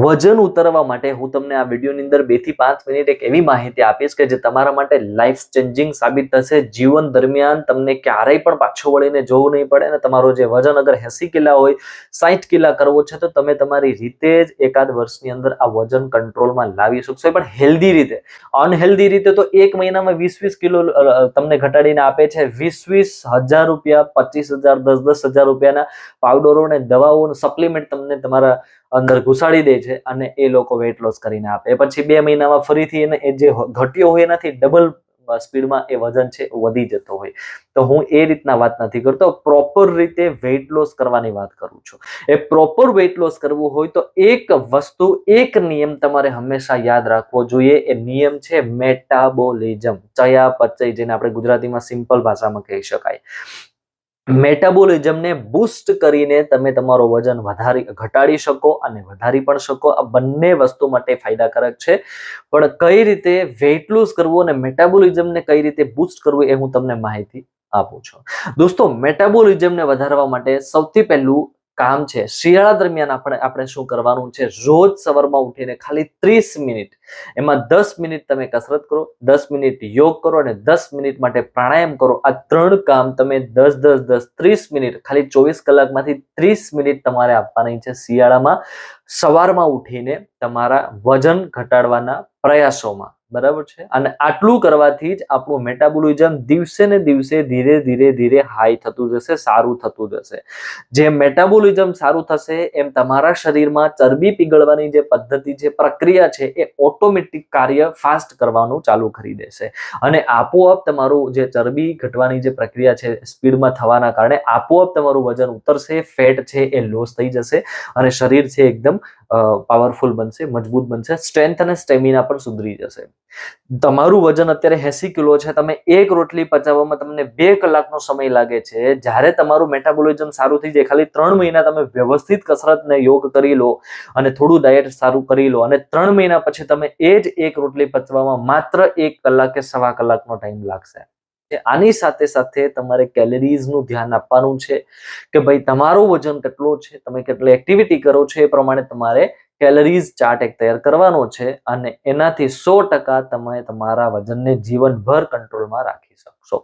વજન ઉતારવા માટે હું તમને આ વિડીયોની અંદર 2 થી 5 મિનિટ એક એવી માહિતી આપીશ કે જે તમારા માટે લાઈફ ચેન્જિંગ સાબિત થશે. જીવન દરમિયાન તમને ક્યારેય પણ પાછો વળીને જોવું નહીં પડે અને તમારો જે વજન અગર 80 કિલા હોય 60 કિલા કરવો છે તો તમે તમારી રીતે જ એકાદ વર્ષની અંદર આ વજન કંટ્રોલમાં લાવી શકશો, પણ હેલ્ધી રીતે. અનહેલ્ધી રીતે તો એક મહિનામાં 20-20 કિલો તમને ઘટાડીને આપે છે. 20-20 હજાર રૂપિયા, 25,000, 10-10 હજાર રૂપિયાના પાવડરો અને દવાઓ સપ્લિમેન્ટ તમને તમારા અંદર ઘુસાડી દે છે અને એ લોકો વેટ લોસ કરીને આપે. પછી 2 મહિનામાં ફરીથી એને એ જે ઘટ્યો હોય એનાથી ડબલ સ્પીડમાં એ વજન છે વધી જતો હોય. તો હું એ રીતના વાત નથી કરતો, પ્રોપર રીતે વેટ લોસ કરવાની વાત કરું છું. એ પ્રોપર વેટ લોસ કરવું હોય તો એક વસ્તુ, એક નિયમ તમારે હંમેશા યાદ રાખવો જોઈએ. એ નિયમ છે મેટાબોલિઝમ, ચયાપચય, જેને આપણે ગુજરાતીમાં સિમ્પલ ભાષામાં કહી શકાય. મેટાબોલિઝમને બૂસ્ટ કરીને તમે તમારો વજન ઘટાડી શકો અને વધારી પણ શકો. આ બંને વસ્તુ માટે ફાયદાકારક છે. પણ કઈ રીતે વેટ લોસ કરવું અને મેટાબોલિઝમને કઈ રીતે બૂસ્ટ કરવું એ હું તમને માહિતી આપું છું. દોસ્તો, મેટાબોલિઝમને વધારવા માટે સૌથી પહેલું કામ છે, શિયાળા દરમિયાન આપણે શું કરવાનું છે, રોજ સવારમાં ઉઠીને ખાલી 30 મિનિટ, એમાં 10 મિનિટ તમે કસરત કરો, 10 મિનિટ યોગ કરો અને 10 મિનિટ માટે પ્રાણાયામ કરો. આ 3 કામ તમે 10-10-10 30 મિનિટ, ખાલી 24 કલાકમાંથી 30 મિનિટ તમારે આપવાની છે શિયાળામાં, સવારમાં ઉઠીને તમારા વજન ઘટાડવાના પ્રયાસોમાં. બરાબર છે? અને આટલું કરવાથી જ આપણું મેટાબોલિઝમ દિવસે ને દિવસે ધીરે હાઈ થતું જશે, સારું થતું જશે. જેમ મેટાબોલિઝમ સારું થશે એમ તમારા શરીરમાં ચરબી પીગળવાની જે પદ્ધતિ છે, પ્રક્રિયા છે, એ ઓટોમેટિક કાર્ય ફાસ્ટ કરવાનું ચાલુ કરી દેશે અને આપોઆપ તમારું જે ચરબી ઘટવાની જે પ્રક્રિયા છે સ્પીડમાં થવાના કારણે આપોઆપ તમારું વજન ઉતરશે, ફેટ છે એ લોસ થઈ જશે અને શરીર છે એકદમ પાવરફુલ બનશે, મજબૂત બનશે, સ્ટ્રેન્થ અને સ્ટેમિના પણ સુધરી જશે. તમારું વજન અત્યારે 80 કિલો છે, તમે એક રોટલી પચાવવામાં તમને 2 કલાકનો સમય લાગે છે. જ્યારે તમારું મેટાબોલિઝમ સારું થઈ જાય, ખાલી 3 મહિના તમે વ્યવસ્થિત કસરત ને યોગ કરી લો અને થોડું ડાયટ સારું કરી લો અને 3 મહિના પછી તમે એ જ એક રોટલી પચવામાં માત્ર 1 કલાક કે 1.25 કલાકનો ટાઈમ લાગશે. આની સાથે સાથે તમારે કેલરીઝનું ધ્યાન આપવાનું છે કે ભાઈ તમારું વજન કેટલું છે, તમે કેટલી એક્ટિવિટી કરો છો એ પ્રમાણે તમારે કેલરીઝ ચાર્ટ એક તૈયાર કરવાનો છે અને એનાથી 100% તમે તમારા વજનને જીવનભર કંટ્રોલમાં રાખી શકશો.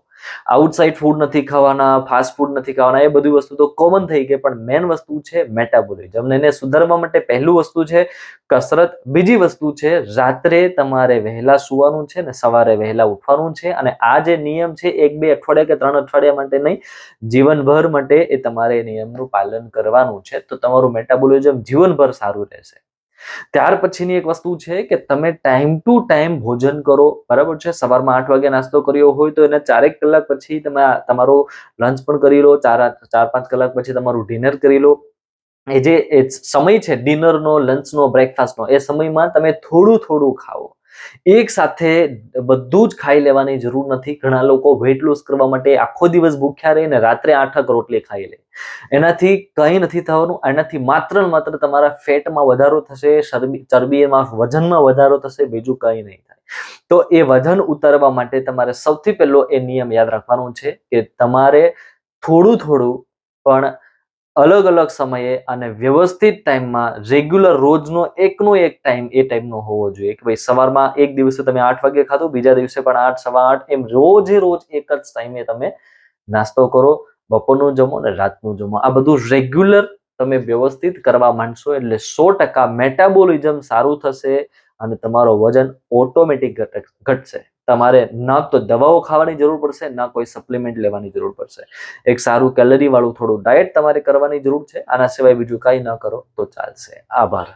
આઉટસાઇડ ફૂડ નથી ખાવાના, ફાસ્ટ ફૂડ નથી ખાવાના, એ બધી વસ્તુ તો કોમન થઈ ગઈ, પણ મેન વસ્તુ છે મેટાબોલિઝમ. એને સુધારવા માટે પહેલું વસ્તુ છે કસરત, બીજી વસ્તુ છે રાત્રે તમારે વહેલા સુવાનું છે ને સવારે વહેલા ઉઠવાનું છે. અને આ જે નિયમ છે 1-2 અઠવાડિયા કે 3 અઠવાડિયા માટે નહીં, જીવનભર માટે એ તમારે એ નિયમનું પાલન કરવાનું છે, તો તમારું મેટાબોલિઝમ જીવનભર સારું રહેશે. ત્યાર પછીની એક વસ્તુ છે કે તમે ટાઈમ ટુ ટાઈમ ભોજન કરો. બરાબર છે? સવારમાં 8 વાગે નાસ્તો કર્યો હોય તો એને 4 કલાક પછી તમે તમારો લંચ પણ કરી લો, 4-5 કલાક પછી તમારું ડિનર કરી લો. એ જે સમય છે ડિનરનો, લંચનો, બ્રેકફાસ્ટનો, એ સમયમાં તમે થોડું ખાઓ. એક સાથે બધું જ ખાઈ લેવાની જરૂર નથી. ઘણા લોકો વેટ લોસ કરવા માટે આખો દિવસ ભૂખ્યા રહીને રાત્રે 8 રોટલી ખાઈ લે. એનાથી કંઈ નથી થવાનું. એનાથી માત્ર ને માત્ર તમારા ફેટમાં વધારો થશે, ચરબીમાં, વજનમાં વધારો થશે, બીજું કંઈ નહીં થાય. તો એ વજન ઉતારવા માટે તમારે સૌથી પહેલો એ નિયમ યાદ રાખવાનો છે કે તમારે થોડું પણ અલગ સમયે અને વ્યવસ્થિત ટાઈમમાં, રેગ્યુલર રોજનો એકનો એક ટાઈમ એ ટાઈમનો હોવો જોઈએ કે ભાઈ સવારમાં એક દિવસે તમે 8 વાગે ખાધું, બીજા દિવસે પણ 8, 8:15, એમ રોજ એક જ ટાઈમે તમે નાસ્તો કરો, બપોરનું જમો અને રાતનું જમો. આ બધું રેગ્યુલર તમે વ્યવસ્થિત કરવા માંડશો એટલે 100% મેટાબોલિઝમ સારું થશે અને તમારો વજન ઓટોમેટિક ઘટશે. તમારે ના તો દવાઓ ખાવાની જરૂર પડશે, ના કોઈ સપ્લિમેન્ટ લેવાની જરૂર પડશે. એક સારું કેલરી વાળું થોડું ડાયટ તમારે કરવાની જરૂર છે. આના સિવાય બીજું કંઈ ન કરો તો ચાલશે. આભાર.